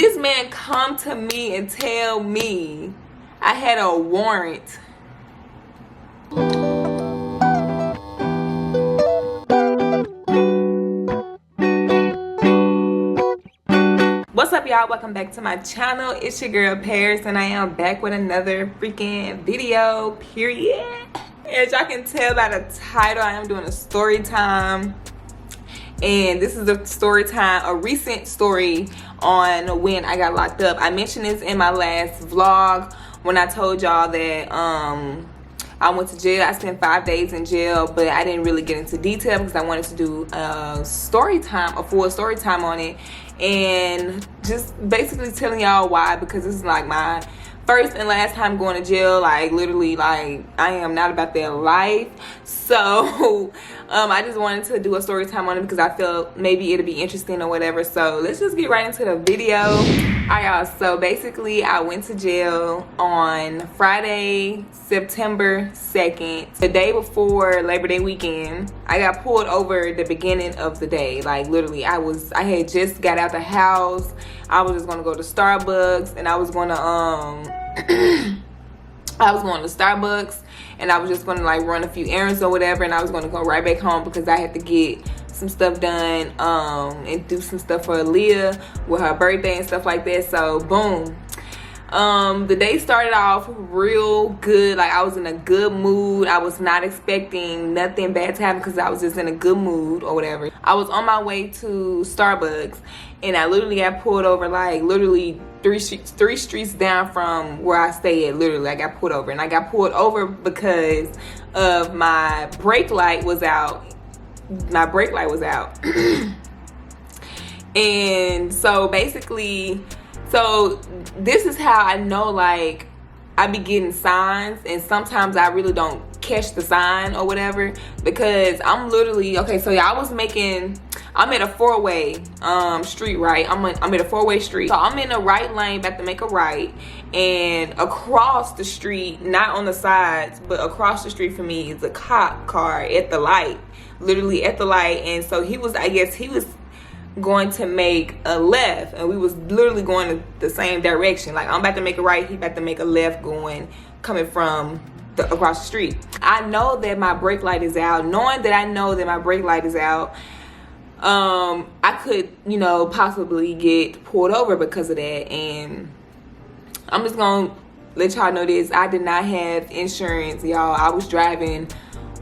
This man come to me and tell me I had a warrant. What's up, y'all? Welcome back to my channel. It's your girl Paris, and I am back with another freaking video, period. As y'all can tell by the title, I am doing a story time. And this is a story time, a recent story on when I got locked up. I mentioned this in my last vlog when I told y'all that I went to jail. I spent 5 days in jail, but I didn't really get into detail because I wanted to do a story time, a full story time on it, and just basically telling y'all why, because this is like my first and last time going to jail. Like literally, like I am not about that life. So I just wanted to do a story time on it because I feel maybe it'll be interesting or whatever. So let's just get right into the video. Alright, y'all, so basically I went to jail on Friday, September 2nd, the day before Labor Day weekend. I got pulled over the beginning of the day. Like literally, I had just got out the house. I was just gonna go to Starbucks, and I was gonna I was going to Starbucks, and I was just gonna like run a few errands or whatever, and I was gonna go right back home because I had to get some stuff done and do some stuff for Aaliyah with her birthday and stuff like that. So boom, the day started off real good. Like I was in a good mood. I was not expecting nothing bad to happen because I was just in a good mood or whatever. I was on my way to Starbucks, and I literally got pulled over, like literally three streets down from where I stay at. Literally, I got pulled over, and I got pulled over because of my brake light was out. My brake light was out. And so basically, so this is how I know, like I be getting signs, and sometimes I really don't catch the sign or whatever, because I'm literally, okay, so yeah, I'm at a four-way street, right? I'm at a four-way street. So I'm in the right lane, about to make a right, and across the street, not on the sides, but across the street from me is a cop car at the light, literally at the light. And so I guess he was going to make a left, and we was literally going the same direction. Like I'm about to make a right, he about to make a left, coming from across the street. I know that my brake light is out. Knowing that I know that my brake light is out, I could, you know, possibly get pulled over because of that. And I'm just gonna let y'all know this: I did not have insurance, y'all. I was driving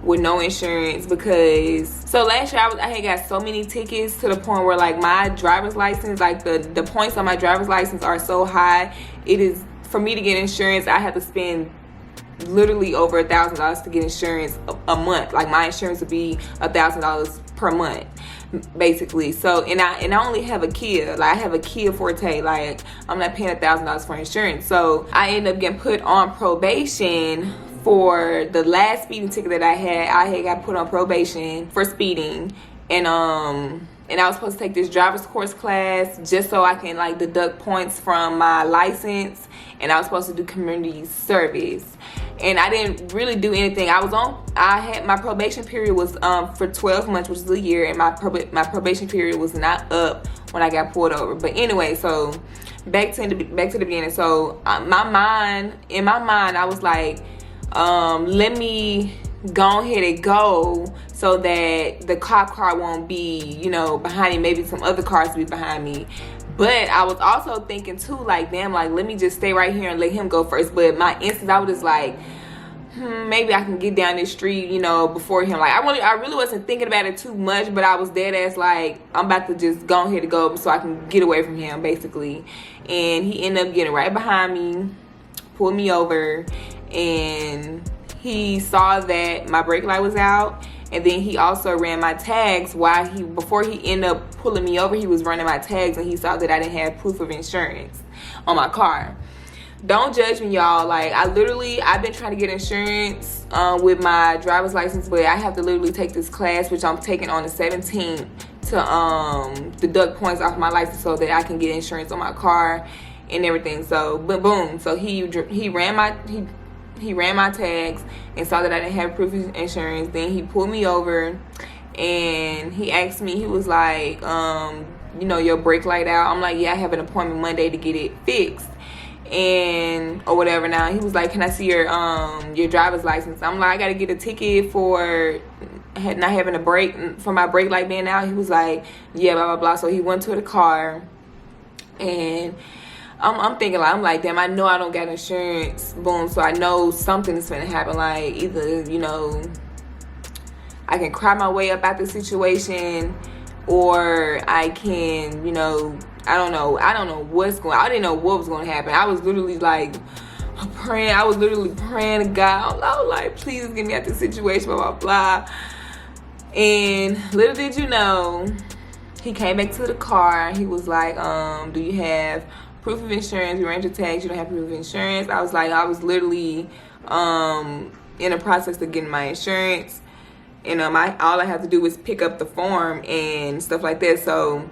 with no insurance because, so last year I had got so many tickets to the point where like my driver's license, like the points on my driver's license are so high. It is, for me to get insurance, I have to spend literally over $1,000 to get insurance a month. Like my insurance would be $1,000 per month basically. So and I only have a Kia. Like I have a Kia Forte. Like I'm not paying $1,000 for insurance. So I ended up getting put on probation for the last speeding ticket that I had got put on probation for speeding. And I was supposed to take this driver's course class just so I can like deduct points from my license, and I was supposed to do community service. And I didn't really do anything. My probation period was for 12 months, which is a year, and my probation period was not up when I got pulled over. But anyway, so back to the beginning. So in my mind, I was like, let me go ahead and go so that the cop car won't be, you know, behind me. Maybe some other cars will be behind me. But I was also thinking too, like, damn, like, let me just stay right here and let him go first. But my instinct, I was just like, maybe I can get down this street, you know, before him. Like, I really wasn't thinking about it too much, but I was dead ass like, I'm about to just go ahead and go so I can get away from him, basically. And he ended up getting right behind me, pulled me over, and he saw that my brake light was out. And then he also ran my tags before he ended up pulling me over. He was running my tags, and he saw that I didn't have proof of insurance on my car. Don't judge me, y'all. Like I've been trying to get insurance with my driver's license, but I have to literally take this class, which I'm taking on the 17th, to deduct points off my license so that I can get insurance on my car and everything. So, but boom. So he ran my tags and saw that I didn't have proof of insurance. Then he pulled me over, and he asked me, he was like, you know, your brake light out? I'm like, yeah, I have an appointment Monday to get it fixed, and or whatever. Now he was like, can I see your driver's license? I'm like, I gotta get a ticket for not having a brake, for my brake light being out. He was like, yeah, blah blah blah. So he went to the car, and I'm thinking, like, I'm like, damn, I know I don't got insurance. Boom. So I know something's gonna happen. Like, either, you know, I can cry my way up out the situation, or I can, you know, I don't know what's going. I didn't know what was going to happen. I was literally like praying. I was literally praying to God. I was like, please get me out this situation, blah blah blah. And little did you know, he came back to the car. He was like, do you have proof of insurance? You ran your tax. You don't have proof of insurance. I was like, I was literally in the process of getting my insurance, and all I have to do is pick up the form and stuff like that. So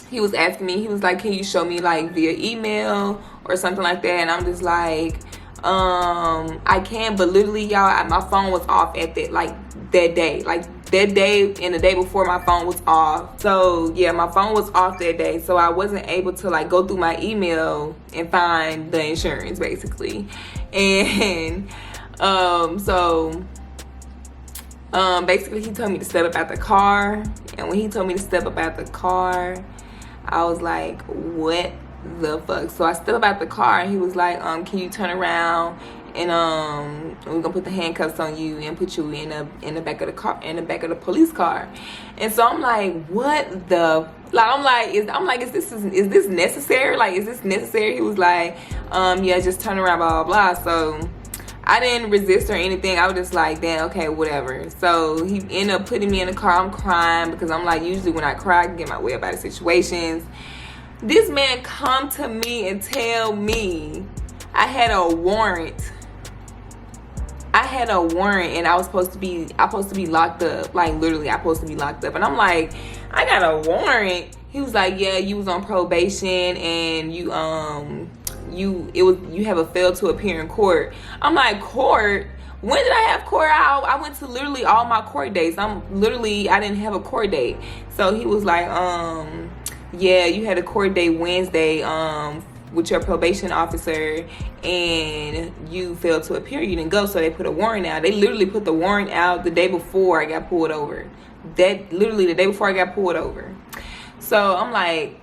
he was asking me, he was like, can you show me like via email or something like that? And I'm just like, I can, but literally, y'all, my phone was off at that day. Like that day and the day before, my phone was off. So yeah, my phone was off that day. So I wasn't able to like go through my email and find the insurance, basically. And basically he told me to step up out the car. And when he told me to step up out the car, I was like, what the fuck? So I stepped up out the car, and he was like, can you turn around, and we're gonna put the handcuffs on you and put you in the back of the car, in the back of the police car. And so I'm like, what the, like, is this necessary? Like, is this necessary? He was like, yeah, just turn around, blah blah blah. So I didn't resist or anything. I was just like, damn, okay, whatever. So he ended up putting me in the car. I'm crying because I'm like, usually when I cry, I can get my way up out of situations. This man come to me and tell me I had a warrant. And I was supposed to be locked up. Like, literally, I'm supposed to be locked up. And I'm like, I got a warrant. He was like, yeah, you was on probation, and you have a fail to appear in court. I'm like, court? When did I have court? I went to literally all my court dates. I didn't have a court date. So he was like, yeah, you had a court date Wednesday with your probation officer, and you failed to appear. You didn't go, so they put a warrant out. They literally put the warrant out the day before I got pulled over. Literally the day before I got pulled over. So I'm like,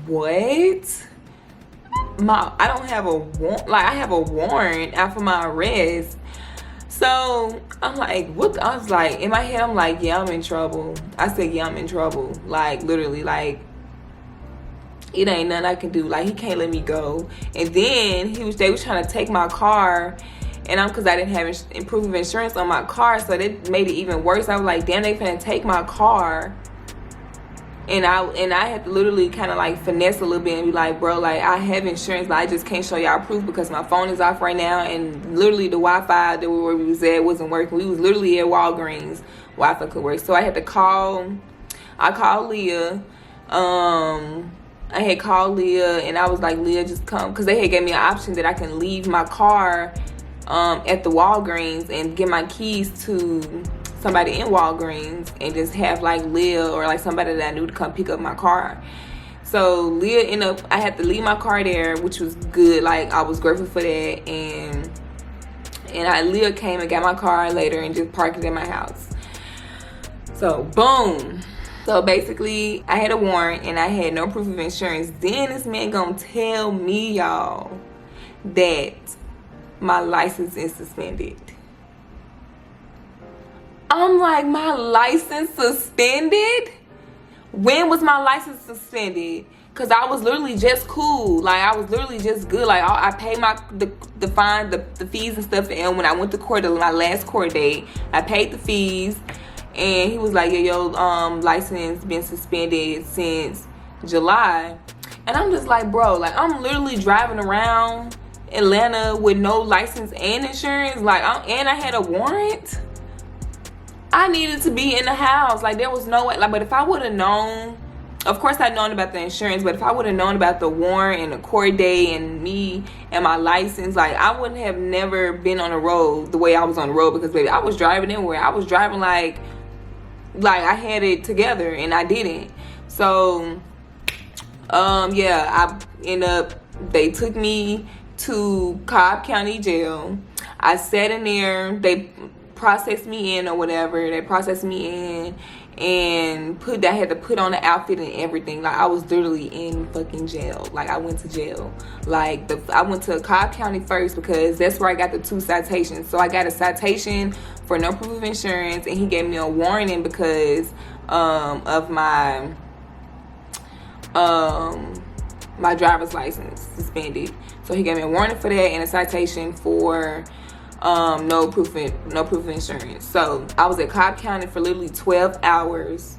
what? I don't have a warrant. Like, I have a warrant out for my arrest. So I'm like, what? I was like, in my head, I'm like, yeah, I'm in trouble. I said, yeah, I'm in trouble. Like, literally, like, it ain't nothing I can do. Like, he can't let me go. And then they was trying to take my car, and because I didn't have proof of insurance on my car, so that made it even worse. I was like, damn, they finna take my car. And I had to literally kind of like finesse a little bit and be like, bro, like, I have insurance, but I just can't show y'all proof because my phone is off right now. And literally the Wi-Fi where we was at wasn't working. We was literally at Walgreens. Wi-Fi could work. So I had to called Leah. I had called Leah, and I was like, Leah, just come. Because they had gave me an option that I can leave my car at the Walgreens and get my keys to somebody in Walgreens and just have like Leah or like somebody that I knew to come pick up my car. So Leah I had to leave my car there, which was good. Like, I was grateful for that. And Leah came and got my car later and just parked it in my house. So boom. So basically, I had a warrant and I had no proof of insurance. Then this man gonna tell me, y'all, that my license is suspended. I'm like, my license suspended? When was my license suspended? Because I was literally just cool. Like, I was literally just good. Like, I paid the fine, the fees and stuff. And when I went to court, my last court date, I paid the fees. And he was like, yeah, your license been suspended since July. And I'm just like, bro, like, I'm literally driving around Atlanta with no license and insurance. Like, and I had a warrant. I needed to be in the house. Like, there was no way. Like, but if I would have known, of course I'd known about the insurance, but if I would have known about the warrant and the court day and me and my license, like, I wouldn't have never been on the road the way I was on the road. Because, baby, I was driving anywhere. I was driving like I had it together, and I didn't. So yeah, I end up, they took me to Cobb County Jail. I sat in there, they processed me in or whatever. They processed me in and I had to put on the outfit and everything. Like, I was literally in fucking jail. Like, I went to jail. Like, I went to Cobb County first because that's where I got the 2 citations. So I got a citation for no proof of insurance, and he gave me a warning because of my my driver's license suspended. So he gave me a warning for that and a citation for no proof of insurance. So I was at Cobb County for literally 12 hours.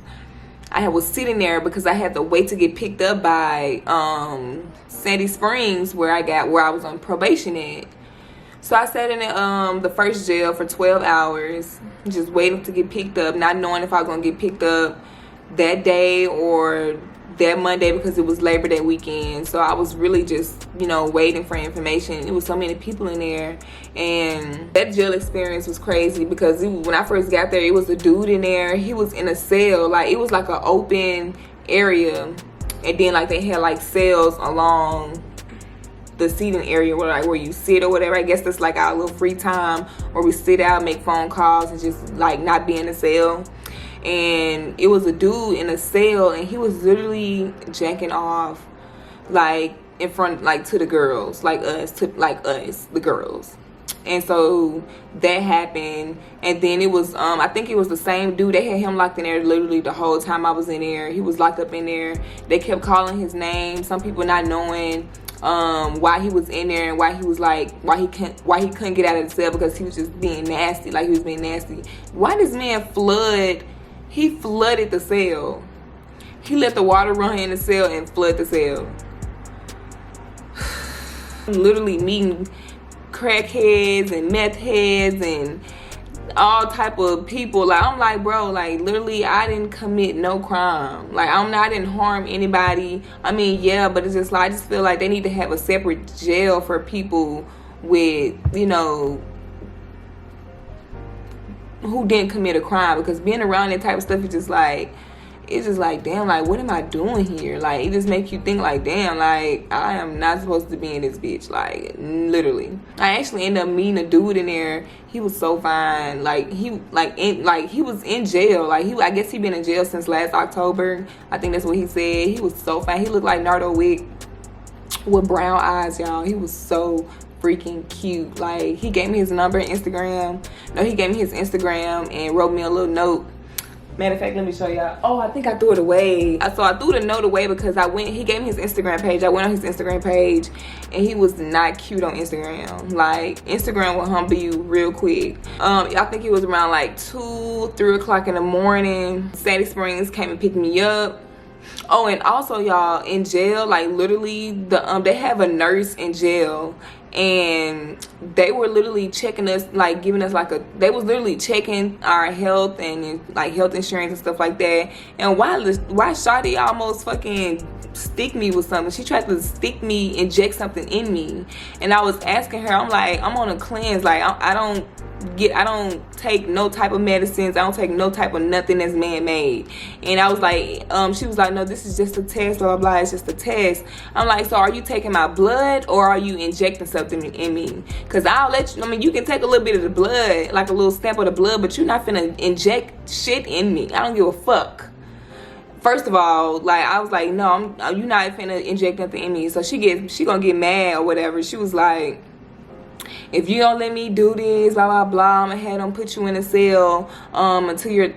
I was sitting there because I had to wait to get picked up by Sandy Springs, where I was on probation at. So I sat in the first jail for 12 hours, just waiting to get picked up, not knowing if I was gonna get picked up that day or that Monday because it was Labor Day weekend. So I was really just, waiting for information. It was so many people in there, and that jail experience was crazy because when I first got there, it was a dude in there. He was in a cell, like it was like an open area, and then like they had like cells along the seating area where you sit or whatever. I guess that's like our little free time where we sit out, make phone calls, and just like not be in the cell. And it was a dude in a cell, and he was literally jacking off like in front, like to the girls, the girls. And so that happened, and then it was I think it was the same dude. They had him locked in there literally the whole time I was in there. He was locked up in there. They kept calling his name, some people not knowing why he was in there and why he couldn't get out of the cell, because he was just being nasty. Like, he was being nasty. Why this man he flooded the cell. He let the water run in the cell and flood the cell. Literally meeting crackheads and meth heads and all type of people. Like, I'm like, bro, like, literally, I didn't commit no crime. Like, I didn't harm anybody. I mean, yeah, but it's just like, I just feel like they need to have a separate jail for people with, who didn't commit a crime, because being around that type of stuff is just like, damn, like, what am I doing here? Like, it just makes you think like, damn, like, I am not supposed to be in this bitch. Like, literally. I actually ended up meeting a dude in there. He was so fine. Like, he was in jail. Like, I guess he been in jail since last October. I think that's what he said. He was so fine. He looked like Nardo Wick with brown eyes, y'all. He was so freaking cute. Like, he gave me his number and Instagram. No, he gave me his Instagram and wrote me a little note. Matter of fact, let me show y'all. Oh, I think I threw it away. So I threw the note away because he gave me his Instagram page. I went on his Instagram page, and he was not cute on Instagram. Like, Instagram will humble you real quick. I think it was around like 2-3 o'clock in the morning. Sandy Springs came and picked me up. Oh, and also, y'all, in jail, like, literally, they have a nurse in jail, and they were literally checking us, like, giving us like they was literally checking our health and like health insurance and stuff like that. And why Shawty almost fucking stick me with something? She tried to inject something in me, and I was asking her, I'm like, I'm on a cleanse. Like, I don't take no type of medicines. I don't take no type of nothing that's man-made. And I was like, she was like, no, this is just a test, blah, blah, blah. It's just a test. I'm like, so are you taking my blood or are you injecting something in me? Because I'll let you, you can take a little bit of the blood, like a little stamp of the blood, but you're not finna inject shit in me. I don't give a fuck. First of all, like, I was like, no, you're not finna inject nothing in me. So she gonna get mad or whatever. She was like, if you don't let me do this, blah, blah, blah, I'm gonna have them put you in a cell until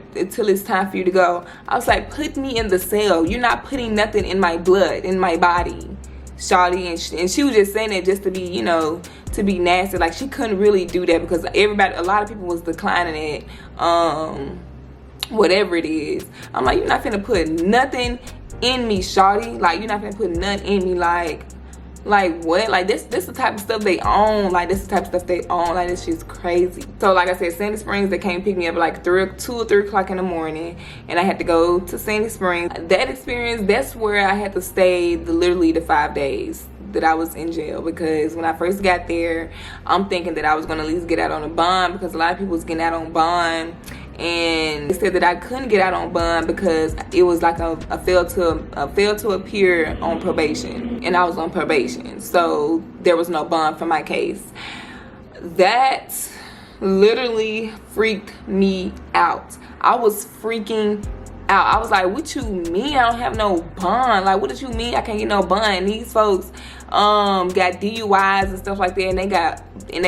it's time for you to go. I was like, put me in the cell. You're not putting nothing in my blood, in my body, shawty. And she was just saying it just to be, to be nasty. Like, she couldn't really do that because a lot of people was declining it, whatever it is. I'm like, you're not finna put nothing in me, shawty. Like, you're not finna put nothing in me. Like what? Like, this the type of stuff they own. Like, this the type of stuff they own. Like, this shit's crazy. So, like I said, Sandy Springs, they came pick me up at like 2 or 3 o'clock in the morning, and I had to go to Sandy Springs. That experience, that's where I had to stay literally the 5 days that I was in jail, because when I first got there, I'm thinking that I was gonna at least get out on a bond, because a lot of people was getting out on bond. and they said that I couldn't get out on bond because it was like a fail to appear on probation, and I was on probation, so there was no bond for my case. That literally freaked me out. I was freaking out. I was like, what you mean I don't have no bond? Like, what did you mean I can't get no bond? And these folks got DUIs and stuff like that, and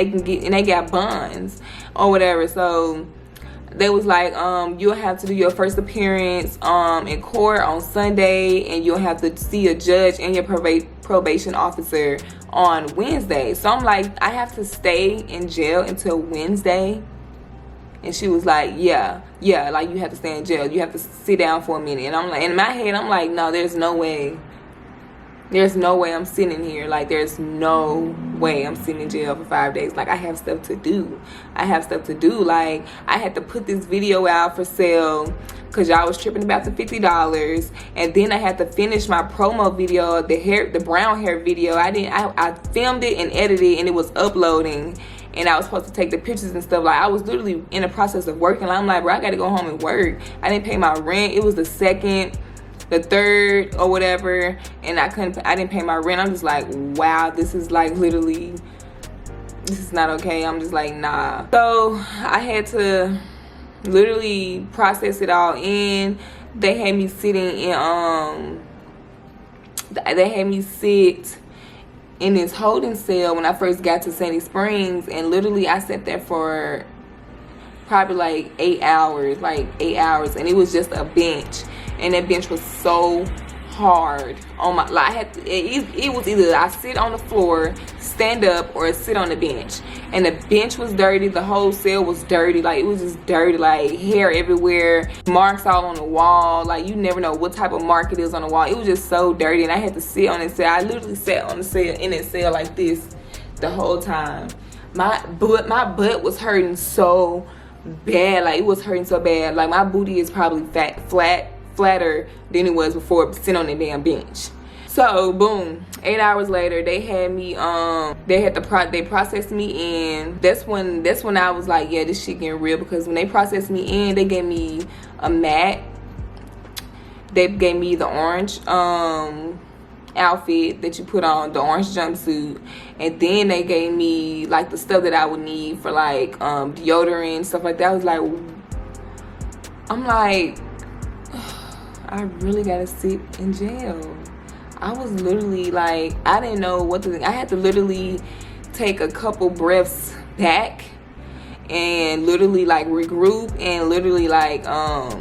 they got bonds or whatever. So they was like, you'll have to do your first appearance in court on Sunday, and you'll have to see a judge and your probation officer on Wednesday. So I'm like, I have to stay in jail until Wednesday? And she was like, yeah, like you have to stay in jail. You have to sit down for a minute. And I'm like, in my head, I'm like, no, there's no way. There's no way I'm sitting here. Like, there's no way I'm sitting in jail for 5 days. Like, I have stuff to do. Like, I had to put this video out for sale because y'all was tripping about the $50. And then I had to finish my promo video, the brown hair video. I filmed it and edited it, and it was uploading. And I was supposed to take the pictures and stuff. Like, I was literally in the process of working. I'm like, bro, I got to go home and work. I didn't pay my rent. It was the 2nd, the 3rd, or whatever. And I didn't pay my rent. I'm just like, wow, this is like literally, this is not okay. I'm just like, nah. So I had to literally process it all in. They had me sitting in, they had me sit in this holding cell when I first got to Sandy Springs, and literally I sat there for probably like 8 hours, and it was just a bench, and that bench was so hard on my, like, I had to, it was either I sit on the floor, stand up, or sit on the bench. And the bench was dirty, the whole cell was dirty, like it was just dirty, like hair everywhere, marks all on the wall, like you never know what type of mark it is on the wall. It was just so dirty, and I had to sit on that cell. I literally sat on the cell, in that cell like this the whole time. My butt was hurting so bad, like it was hurting so bad. Like my booty is probably flatter than it was before sitting on that damn bench. So boom, 8 hours later, they had me they processed me in. That's when I was like, yeah, this shit getting real, because when they processed me in, they gave me a mat. They gave me the orange outfit that you put on, the orange jumpsuit, and then they gave me like the stuff that I would need for like deodorant, stuff like that. I was like, I'm like, I really gotta sit in jail. I was literally like, I didn't know what to think. I had to literally take a couple breaths back and literally like regroup and literally like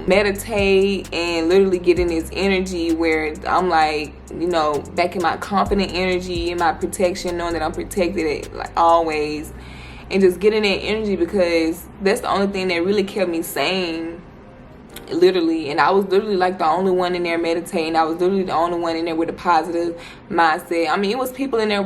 meditate and literally get in this energy where I'm like, you know, back in my confident energy and my protection, knowing that I'm protected like always, and just get in that energy, because that's the only thing that really kept me sane. Literally. And I was literally like the only one in there meditating. I was literally the only one in there with a positive mindset. I mean, it was people in there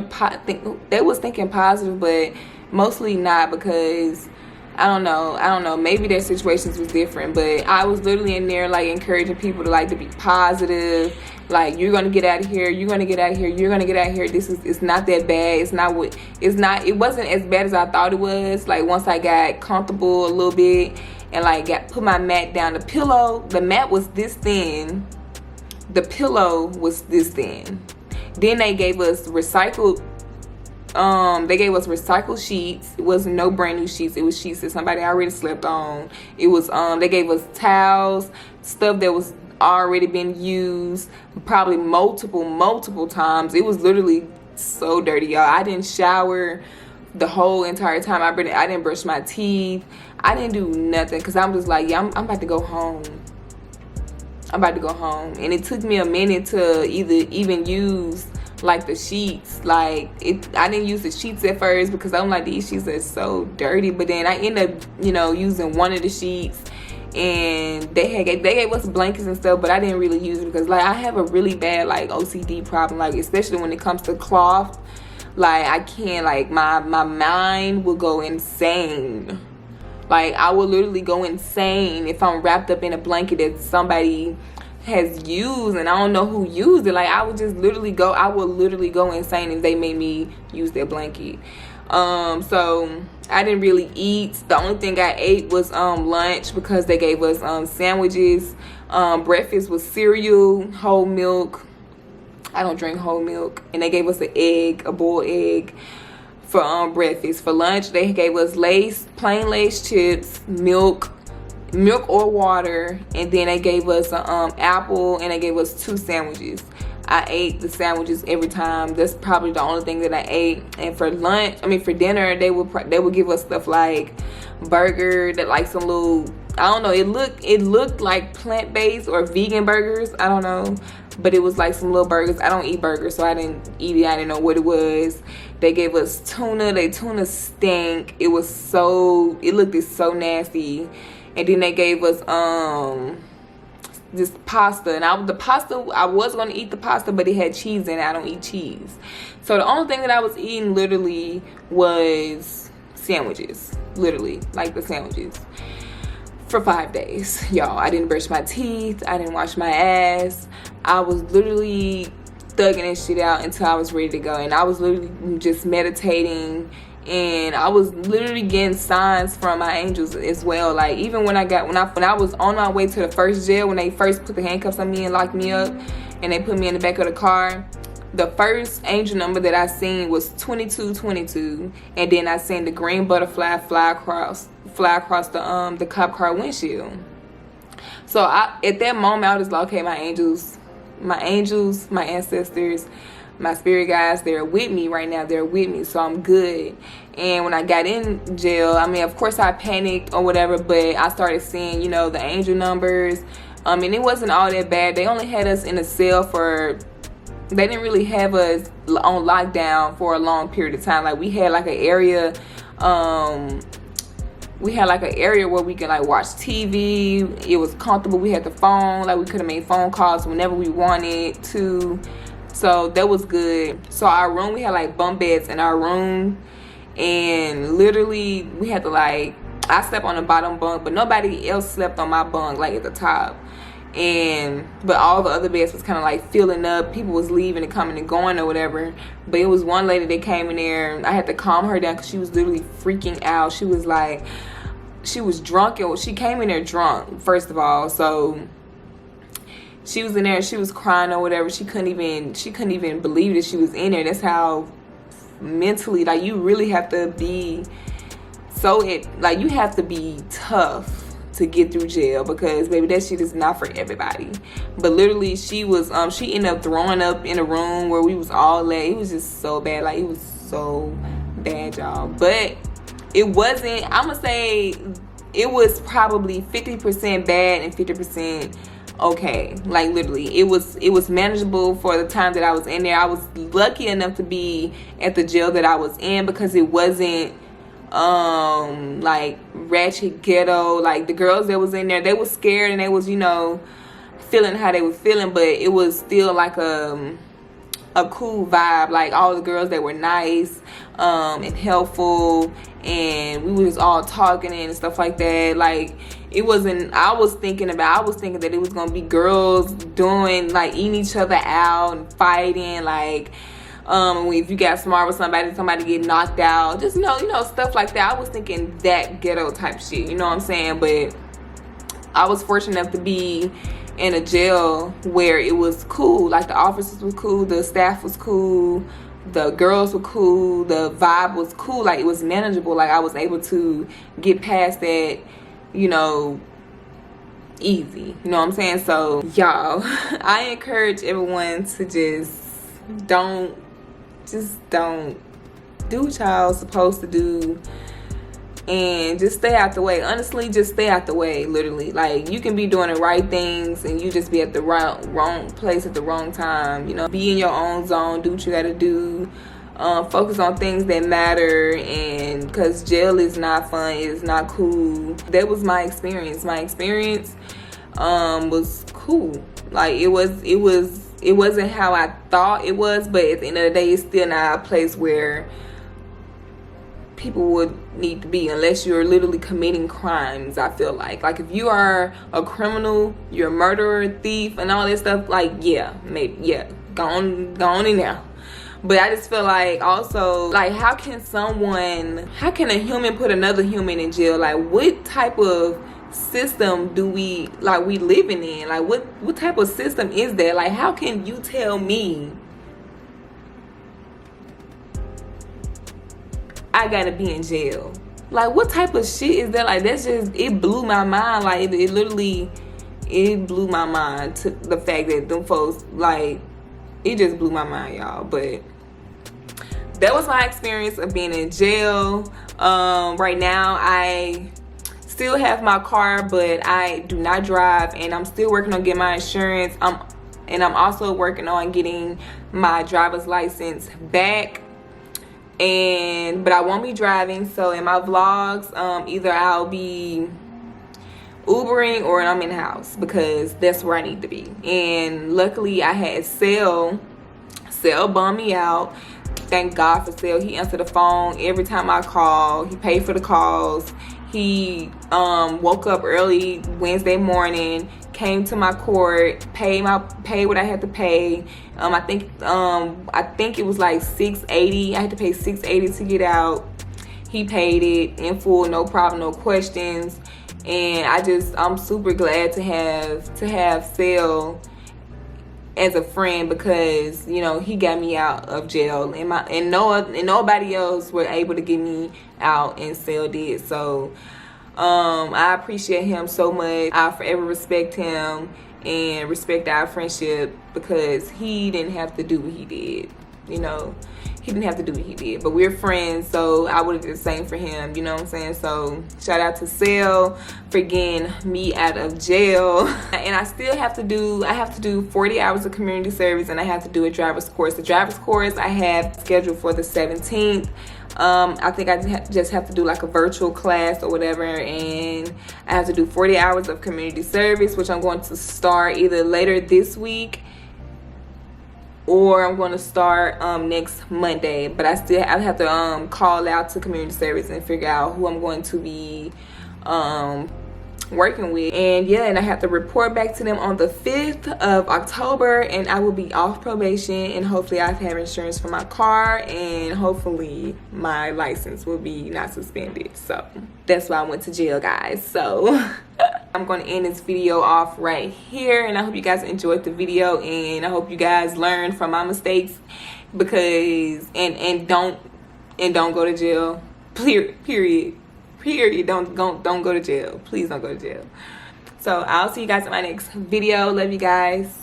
they was thinking positive, but mostly not, because I don't know, maybe their situations was different. But I was literally in there like encouraging people to like to be positive, like, you're gonna get out of here, you're gonna get out of here, you're gonna get out of here. It's not that bad. It wasn't as bad as I thought it was. Like, once I got comfortable a little bit and like put my mat down, the mat was this thin, the pillow was this thin. Then they gave us recycled sheets. It wasn't no brand new sheets. It was sheets that somebody already slept on. It was they gave us towels, stuff that was already been used probably multiple times. It was literally so dirty, y'all. I didn't shower the whole entire time. I didn't brush my teeth. I didn't do nothing, because I'm just like, yeah, I'm about to go home. I'm about to go home. And it took me a minute to even use like the sheets. Like, I didn't use the sheets at first because I'm like, these sheets are so dirty. But then I ended up, you know, using one of the sheets, and they gave us blankets and stuff, but I didn't really use it because like I have a really bad like OCD problem, like especially when it comes to cloth. Like, I can't, like, my mind will go insane. Like, I will literally go insane if I'm wrapped up in a blanket that somebody has used, and I don't know who used it. Like, I would literally go insane if they made me use their blanket. So I didn't really eat. The only thing I ate was lunch, because they gave us sandwiches. Breakfast was cereal, whole milk. I don't drink whole milk. And they gave us an egg, a boiled egg, for breakfast. For lunch, they gave us plain Lay's chips, milk or water, and then they gave us an apple, and they gave us 2 sandwiches. I ate the sandwiches every time. That's probably the only thing that I ate. And for dinner, they would give us stuff like burger, that like some little, I don't know, it looked like plant-based or vegan burgers, I don't know, but it was like some little burgers. I don't eat burgers, so I didn't eat it. I didn't know what it was. They gave us tuna. They tuna stank. It looked so nasty. And then they gave us this pasta, and I was gonna eat the pasta, but it had cheese in it. I don't eat cheese, so the only thing that I was eating literally was sandwiches, literally like the sandwiches, for 5 days, y'all. I didn't brush my teeth. I didn't wash my ass. I was literally thugging this shit out until I was ready to go, and I was literally just meditating. And I was literally getting signs from my angels as well. Like, even when I was on my way to the first jail, when they first put the handcuffs on me and locked me up, and they put me in the back of the car, the first angel number that I seen was 2222, and then I seen the green butterfly fly across the cop car windshield. So at that moment, I was like, okay, my angels, my ancestors, my spirit guides, they're with me right now. They're with me, so I'm good. And when I got in jail, I mean, of course I panicked or whatever, but I started seeing, the angel numbers. And it wasn't all that bad. They only had us in a cell they didn't really have us on lockdown for a long period of time. Like, we had like an area, where we could like watch TV. It was comfortable. We had the phone, like we could have made phone calls whenever we wanted to. So that was good. So our room, we had like bunk beds in our room, and literally we had to I slept on the bottom bunk, but nobody else slept on my bunk, like at the top. But all the other beds was kind of like filling up. People was leaving and coming and going or whatever. But it was one lady that came in there, and I had to calm her down because she was literally freaking out. She was drunk, and she came in there drunk, first of all. So she was in there, she was crying or whatever. She couldn't even believe that she was in there. That's how mentally, you really have to be you have to be tough to get through jail, because baby, that shit is not for everybody. But literally, she ended up throwing up in a room where we was all at. It was just so bad. Like, it was so bad, y'all. But it wasn't, I'm gonna say it was probably 50% bad and 50% okay. Like, literally, it was manageable for the time that I was in there. I was lucky enough to be at the jail that I was in, because it wasn't like ratchet ghetto. Like, the girls that was in there, they was scared, and they was feeling how they was feeling, but it was still like a cool vibe. Like, all the girls, they were nice and helpful, and we was all talking and stuff like that. Like, it wasn't, I was thinking that it was gonna be girls doing, like, eating each other out and fighting, like, if you got smart with somebody get knocked out, just stuff like that. I was thinking that ghetto type shit, you know what I'm saying? But I was fortunate enough to be in a jail where it was cool. Like, the officers was cool, the staff was cool, the girls were cool, the vibe was cool. Like, it was manageable. Like, I was able to get past that, easy, you know what I'm saying? So, y'all, I encourage everyone to just don't do what y'all supposed to do, and just stay out the way. Honestly, just stay out the way. Literally, like, you can be doing the right things and you just be at the wrong place at the wrong time. Be in your own zone, do what you gotta do, focus on things that matter. And because jail is not fun, it's not cool. That was my experience. Was cool. Like, it wasn't how I thought it was, but at the end of the day, it's still not a place where people would need to be, unless you're literally committing crimes. I feel like if you are a criminal, you're a murderer, thief, and all that stuff, like, yeah, maybe, yeah, go on in there. But I just feel like, also, like, how can a human put another human in jail? Like, what type of system do we living in? Like, what type of system is that? Like, how can you tell me I gotta be in jail? Like, what type of shit is that? Like, that's just, it blew my mind. Like, it literally, it blew my mind, to the fact that them folks, like, it just blew my mind, y'all. But that was my experience of being in jail. Right now, I still have my car, but I do not drive, and I'm still working on getting my insurance. And I'm also working on getting my driver's license back. But I won't be driving, so in my vlogs, either I'll be Ubering or I'm in the house, because that's where I need to be. And luckily, I had Sel bum me out. Thank God for Sel. He answered the phone every time I call. He paid for the calls. He woke up early Wednesday morning, came to my court, paid what I had to pay. I think it was like $680. I had to pay $680 to get out. He paid it in full, no problem, no questions. And I'm super glad to have Sel as a friend, because, you know, he got me out of jail, and nobody else were able to get me out, and Sel did. So I appreciate him so much. I forever respect him and respect our friendship, because he didn't have to do what he did. You know, he didn't have to do what he did, but we're friends, so I would have did the same for him. You know what I'm saying? So shout out to Sel for getting me out of jail. And I have to do 40 hours of community service, and I have to do a driver's course. The driver's course I have scheduled for the 17th. I think I just have to do like a virtual class or whatever, and I have to do 40 hours of community service, which I'm going to start either later this week, or I'm going to start next Monday. But I have to call out to community service and figure out who I'm going to be working with. And yeah, and I have to report back to them on the 5th of October, and I will be off probation, and hopefully I have insurance for my car, and hopefully my license will be not suspended. So that's why I went to jail, guys. So I'm going to end this video off right here, and I hope you guys enjoyed the video, and I hope you guys learned from my mistakes, because and don't go to jail. Period. Don't go to jail. Please don't go to jail. So I'll see you guys in my next video. Love you guys.